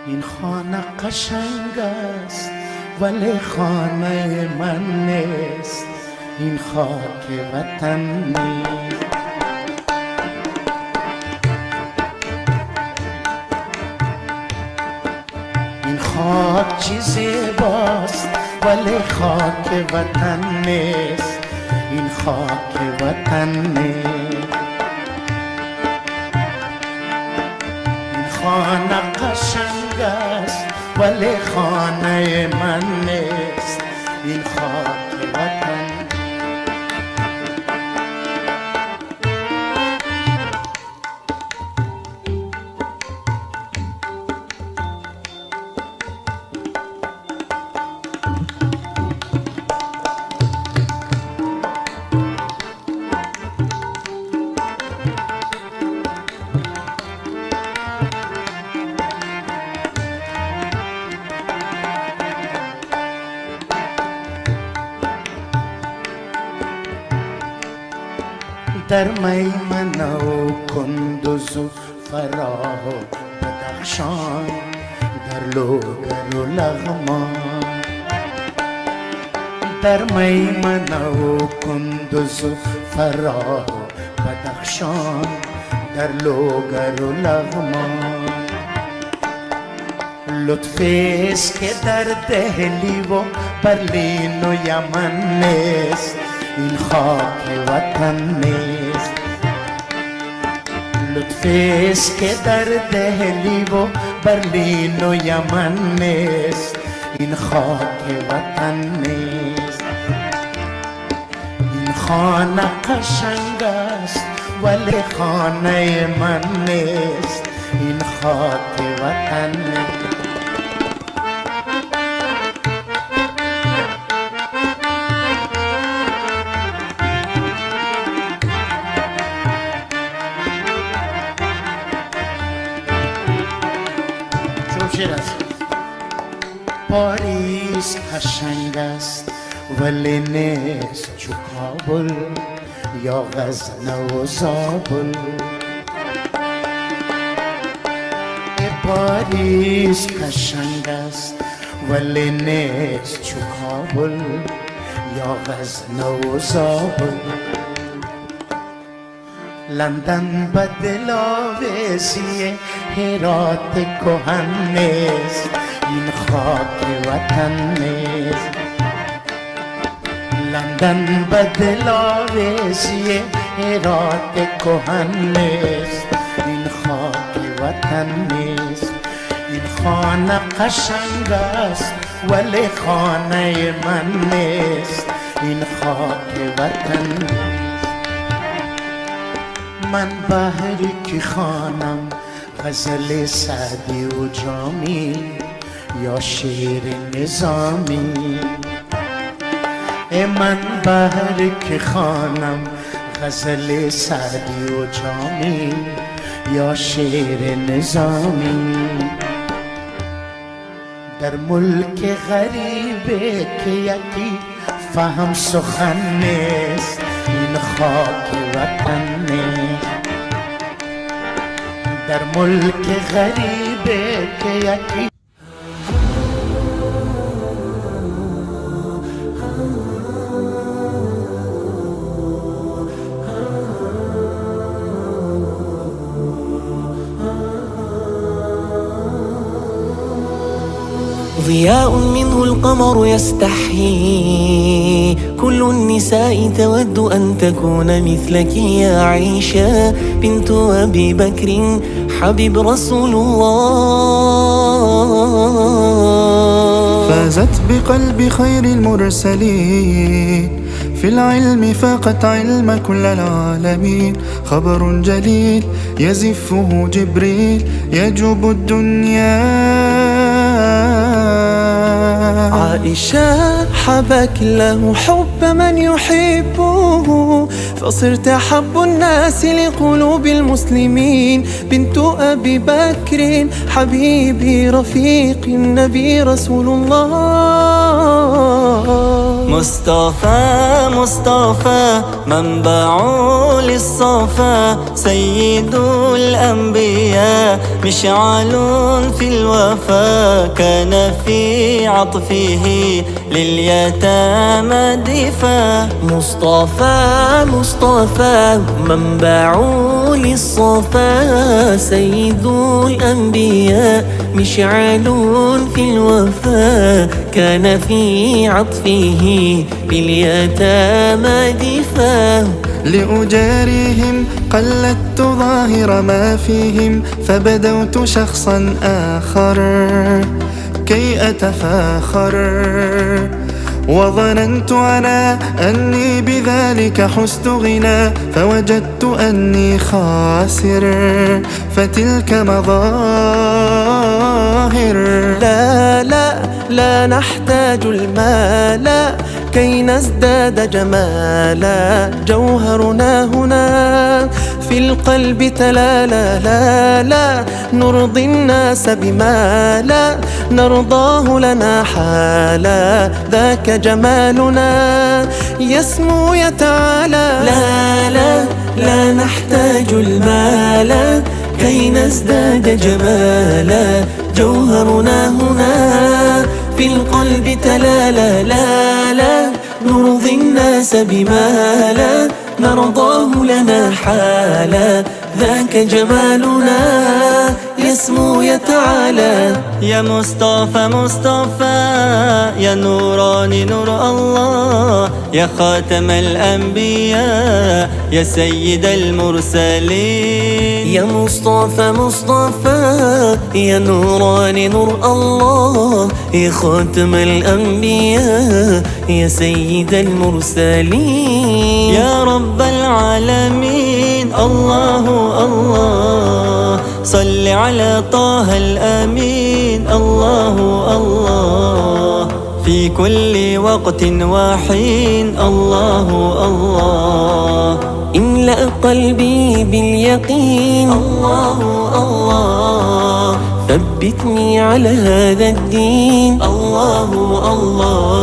این خانه قشنگ است ولی خانه من نیست، این خاک وطن نیست. این خاک چیزی باست ولی خاک وطن نیست، این خاک وطن نیست. این خانه قشنگ است ولی خانه من نیست، این خاک وطن. در میمنه و کندوز و فراه و بدخشان، در لوگر و لغمان. در میمنه و کندوز و فراه و بدخشان، در لوگر و لغمان. لطفی است که در دهلی و برلین و یمن نیست، این خاک وطن نیست. لطفی است که در دهلی و برلین و یمن نیست، این خاک وطن نیست. این خانه قشنگ است ولی خانه من نیست، این خاک وطن نیست. پاریس قشنگ است ولی نیست چو کابل یا غزنه و زابل. پاریس قشنگ است ولی نیست چو کابل یا غزنه و زابل. لندن به دلاویزی هرات کهن نیست، این خاک وطن نیست. لندن به دلاویزی هرات کهن نیست، این خاک وطن نیست. این خانه قشنگ است ولی خانه من نیست، این خاک وطن نیست. من بهری که خوانم غزل سعدی و جامی یا شعر نظامی. من بهری که خوانم غزل سعدی و جامی یا شعر نظامی. در ملک غریبه که یکی فهم سخن نیست، این خاک وطن نیست. در ملک غریبه که یکی ضياء منه القمر يستحيي، كل النساء تود أن تكون مثلك يا عائشة بنت أبي بكر حبيب رسول الله. فازت بقلب خير المرسلين، في العلم فاقت علم كل العالمين. خبر جليل يزفه جبريل يجوب الدنيا. عائشة حبك له حب من يحبه، فصرت أحب الناس لقلوب المسلمين. بنت أبي بكر حبيبي رفيق النبي رسول الله. مصطفى مصطفى منبع للصفا، سيد الأنبياء مشعل في الوفا، كان في عطفه لليتامى دفا. مصطفى مصطفى منبع للصفا، سيد الأنبياء مشعل في الوفا، كان في عطفه باليتامى دفا. لأجاريهم قلدت ظاهر ما فيهم، فبدوت شخصا آخر كي أتفاخر، وظننت أنا أني بذلك حزت غنى، فوجدت أني خاسر، فتلك مظاهر. لا لا لا نحتاج المال كي نزداد جمالا، جوهرنا هنا في القلب تلالا. لا لا نرضي الناس بما لا نرضاه لنا حالا، ذاك جمالنا يسمو يتعالى. لا لا لا نحتاج المال كي نزداد جمالا، جوهرنا هنا في القلب تلالا. لا لا نرضي الناس بما لا نرضاه لنا حالا، ذاك جمالنا يسمو يتعالى. يا مصطفى مصطفى يا نوراني نور الله، يا خاتم الأنبياء يا سيد المرسلين. يا مصطفى مصطفى يا نوراني نور الله، يا خاتم الأنبياء يا سيد المرسلين. يا رب العالمين الله الله، صل على طه الأمين الله الله، في كل وقت وحين الله الله. املأ قلبي باليقين الله الله، ثبتني على هذا الدين الله الله.